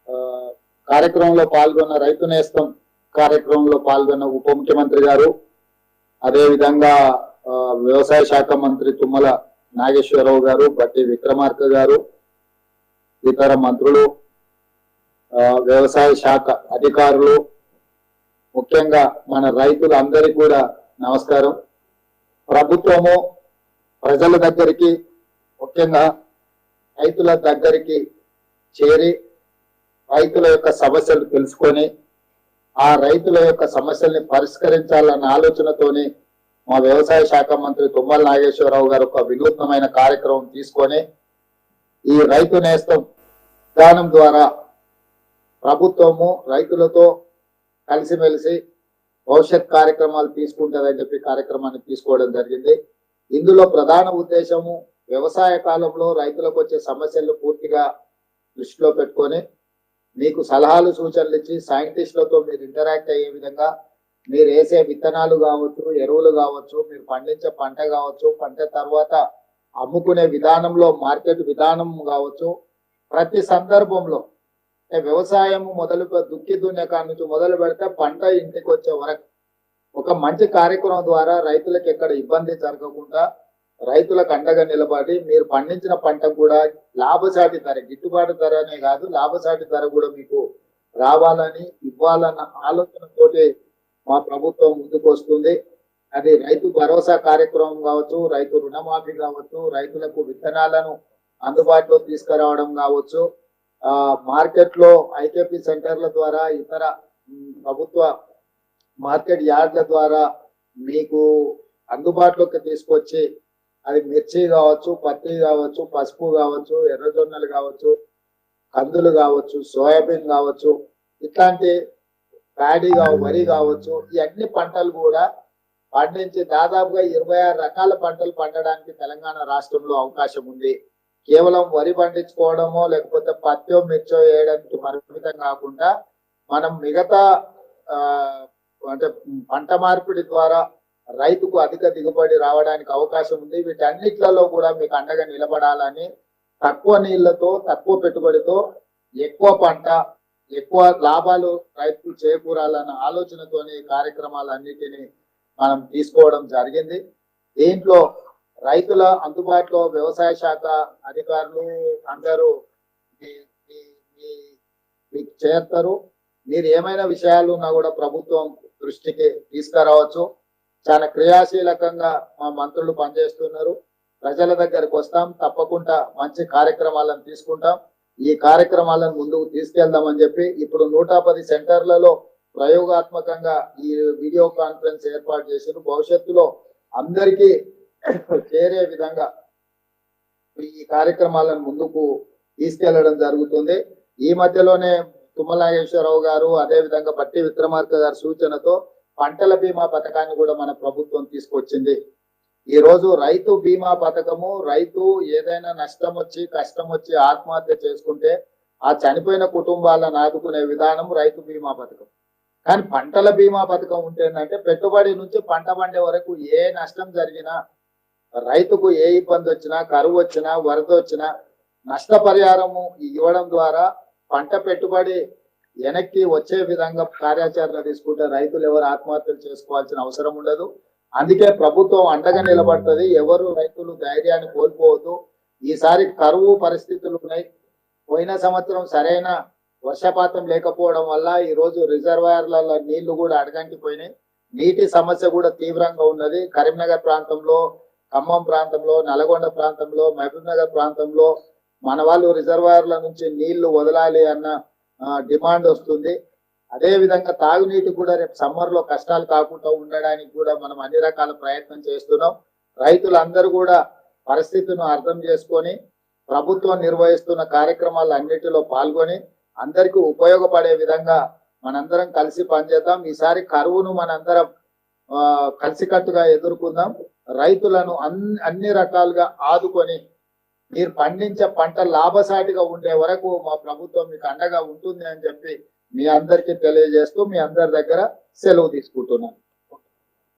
ఆ, కార్యక్రమంలో పాల్గొన్న రైతు నేస్తం కార్యక్రమంలో పాల్గొన్న ఉప ముఖ్యమంత్రి గారు, అదే విధంగా వ్యవసాయ శాఖ మంత్రి తుమ్మల నాగేశ్వరరావు గారు, బట్టి విక్రమార్క గారు, ఇతర మంత్రులు, వ్యవసాయ శాఖ అధికారులు, ముఖ్యంగా మన రైతులందరికీ కూడా నమస్కారం. ప్రభుత్వము ప్రజల దగ్గరికి, ముఖ్యంగా రైతుల దగ్గరికి చేరి రైతుల యొక్క సమస్యలు తెలుసుకొని ఆ రైతుల యొక్క సమస్యల్ని పరిష్కరించాలన్న ఆలోచనతోని మా వ్యవసాయ శాఖ మంత్రి తుమ్మల నాగేశ్వరరావు గారు ఒక వినూత్నమైన కార్యక్రమం తీసుకొని ఈ రైతు నేస్తం విధానం ద్వారా ప్రభుత్వము రైతులతో కలిసిమెలిసి భవిష్యత్ కార్యక్రమాలు తీసుకుంటుందని చెప్పి కార్యక్రమాన్ని తీసుకోవడం జరిగింది. ఇందులో ప్రధాన ఉద్దేశము వ్యవసాయ కాలంలో రైతులకు వచ్చే సమస్యలను పూర్తిగా దృష్టిలో పెట్టుకొని మీకు సలహాలు సూచనలు ఇచ్చి సైంటిస్టులతో మీరు ఇంటరాక్ట్ అయ్యే విధంగా మీరు వేసే విత్తనాలు కావచ్చు, ఎరువులు కావచ్చు, మీరు పండించే పంట కావచ్చు, పంట తర్వాత అమ్ముకునే విధానంలో మార్కెట్ విధానం కావచ్చు, ప్రతి సందర్భంలో వ్యవసాయం దుక్కి దున్నే కాడ నుంచి మొదలు పెడితే పంట ఇంటికి వచ్చే వరకు ఒక మంచి కార్యక్రమం ద్వారా రైతులకు ఎక్కడ ఇబ్బంది జరగకుండా రైతులకు అండగా నిలబడి మీరు పండించిన పంట కూడా లాభసాటి ధర, గిట్టుబాటు ధరనే కాదు లాభసాటి ధర కూడా మీకు రావాలని ఇవ్వాలన్న ఆలోచనతోటి మా ప్రభుత్వం ముందుకు వస్తుంది. అది రైతు భరోసా కార్యక్రమం కావచ్చు, రైతు రుణమాఫీ కావచ్చు, రైతులకు విత్తనాలను అందుబాటులో తీసుకురావడం కావచ్చు, మార్కెట్ లో ఐకేపీ సెంటర్ల ద్వారా ఇతర ప్రభుత్వ మార్కెట్ యార్డ్ల ద్వారా మీకు అందుబాటులోకి తీసుకొచ్చి అది మిర్చి కావచ్చు, పత్తి కావచ్చు, పసుపు కావచ్చు, ఎర్రజొన్నలు కావచ్చు, కందులు కావచ్చు, సోయాబీన్ కావచ్చు, ఇట్లాంటి ప్యాడీ వరి కావచ్చు, ఈ అన్ని పంటలు కూడా పండించి దాదాపుగా 26 రకాల పంటలు పండడానికి తెలంగాణ రాష్ట్రంలో అవకాశం ఉంది. కేవలం వరి పండించుకోవడమో లేకపోతే పత్తో మిర్చో వేయడానికి పరిమితం కాకుండా మనం మిగతా అంటే పంట మార్పిడి ద్వారా రైతుకు అధిక దిగుబడి రావడానికి అవకాశం ఉంది. వీటన్నిట్లలో కూడా మీకు అండగా నిలబడాలని తక్కువ నీళ్లతో తక్కువ పెట్టుబడితో ఎక్కువ పంట ఎక్కువ లాభాలు రైతులు చేకూరాలన్న ఆలోచనతోని కార్యక్రమాలన్నిటినీ మనం తీసుకోవడం జరిగింది. దీంట్లో రైతుల అందుబాటులో వ్యవసాయ శాఖ అధికారులు అందరూ మీకు చేరుతారు. మీరు ఏమైనా విషయాలు ఉన్నా కూడా ప్రభుత్వం దృష్టికి తీసుకురావచ్చు. చాలా క్రియాశీలకంగా మా మంత్రులు పనిచేస్తున్నారు. ప్రజల దగ్గరకు వస్తాం, తప్పకుండా మంచి కార్యక్రమాలను తీసుకుంటాం. ఈ కార్యక్రమాలను ముందుకు తీసుకెళ్దామని చెప్పి ఇప్పుడు 110 సెంటర్లలో ప్రయోగాత్మకంగా ఈ వీడియో కాన్ఫరెన్స్ ఏర్పాటు చేశారు. భవిష్యత్తులో అందరికీ చేరే విధంగా ఈ కార్యక్రమాలను ముందుకు తీసుకెళ్లడం జరుగుతుంది. ఈ మధ్యలోనే తుమ్మల నాగేశ్వరరావు గారు అదే విధంగా బట్టి విక్రమార్క గారి సూచనతో పంటల బీమా పథకాన్ని కూడా మన ప్రభుత్వం తీసుకొచ్చింది. ఈ రోజు రైతు బీమా పథకము, రైతు ఏదైనా నష్టం వచ్చి కష్టం వచ్చి ఆత్మహత్య చేసుకుంటే ఆ చనిపోయిన కుటుంబాలను ఆదుకునే విధానం రైతు బీమా పథకం. కానీ పంటల బీమా పథకం ఉంటేందంటే పెట్టుబడి నుంచి పంట పండే వరకు ఏ నష్టం జరిగినా, రైతుకు ఏ ఇబ్బంది వచ్చినా, కరువు వచ్చినా, వరద వచ్చినా నష్టపరిహారము ఇవ్వడం ద్వారా పంట పెట్టుబడి వెనక్కి వచ్చే విధంగా కార్యాచరణ తీసుకుంటే రైతులు ఎవరు ఆత్మహత్యలు చేసుకోవాల్సిన అవసరం ఉండదు. అందుకే ప్రభుత్వం అండగా నిలబడుతుంది. ఎవరు రైతులు ధైర్యాన్ని కోల్పోవద్దు. ఈసారి కరువు పరిస్థితులు ఉన్నాయి. పోయిన సంవత్సరం సరైన వర్షపాతం లేకపోవడం వల్ల ఈ రోజు రిజర్వాయర్లలో నీళ్లు కూడా అడగంటిపోయినాయి. నీటి సమస్య కూడా తీవ్రంగా ఉన్నది. కరీంనగర్ ప్రాంతంలో, ఖమ్మం ప్రాంతంలో, నల్గొండ ప్రాంతంలో, మహబూబ్ నగర్ ప్రాంతంలో మన వాళ్ళు రిజర్వాయర్ల నుంచి నీళ్లు వదలాలి అన్న డిమాండ్ వస్తుంది. అదే విధంగా తాగునీటి కూడా రేపు సమ్మర్ లో కష్టాలు కాకుండా ఉండడానికి కూడా మనం అన్ని రకాల ప్రయత్నం చేస్తున్నాం. రైతులందరూ కూడా పరిస్థితిని అర్థం చేసుకొని ప్రభుత్వం నిర్వహిస్తున్న కార్యక్రమాలు అన్నిటిలో పాల్గొని అందరికీ ఉపయోగపడే విధంగా మనందరం కలిసి పనిచేద్దాం. ఈసారి కరువును మనందరం కలిసికట్టుగా ఎదుర్కొందాం. రైతులను అన్ని రకాలుగా ఆదుకొని మీరు పండించే పంట లాభసాటిగా ఉండే వరకు మా ప్రభుత్వం మీకు అండగా ఉంటుంది అని చెప్పి మీ అందరికీ తెలియజేస్తూ మీ అందరి దగ్గర సెలవు తీసుకుంటున్నాను.